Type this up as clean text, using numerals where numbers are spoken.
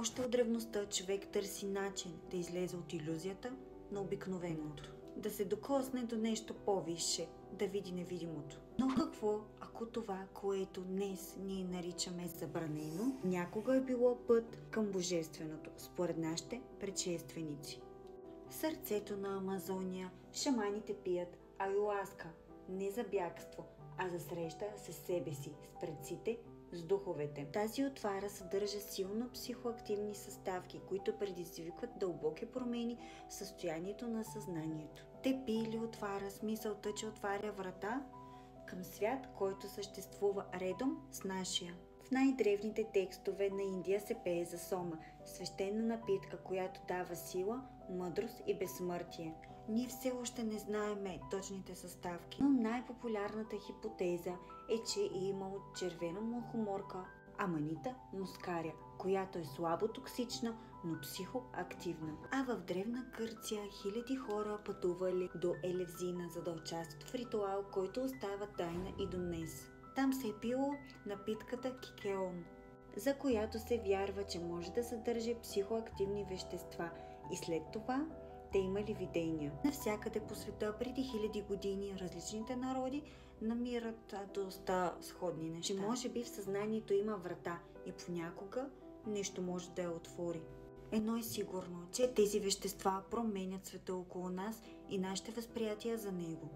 Още от древността човек търси начин да излезе от илюзията на обикновеното, да се докосне до нещо по-висше, да види невидимото. Но какво, ако това, което днес ние наричаме забранено, някога е било път към божественото, според нашите предшественици? В сърцето на Амазония шаманите пият аюаска, не за бягство, а за среща със себе си, с предците, с духовете. Тази отвара съдържа силно психоактивни съставки, които предизвикват дълбоки промени в състоянието на съзнанието. Те пили отвара с мисълта, че отваря врата към свят, който съществува редом с нашия. В най-древните текстове на Индия се пее за сома, свещена напитка, която дава сила, мъдрост и безсмъртие. Ние все още не знаеме точните съставки, но най-популярната хипотеза е, че е имало червена мухоморка, аманита мускаря, която е слабо токсична, но психоактивна. А в древна Гърция хиляди хора пътували до Елевзина, за да участват в ритуал, който остава тайна и до днес. Там се е пило напитката кикеон, за която се вярва, че може да съдържа психоактивни вещества, и след това те имали видения. Навсякъде по света преди хиляди години различните народи намират доста сходни неща. Че може би в съзнанието има врата и понякога нещо може да я отвори. Едно е сигурно, че тези вещества променят света около нас и нашите възприятия за него.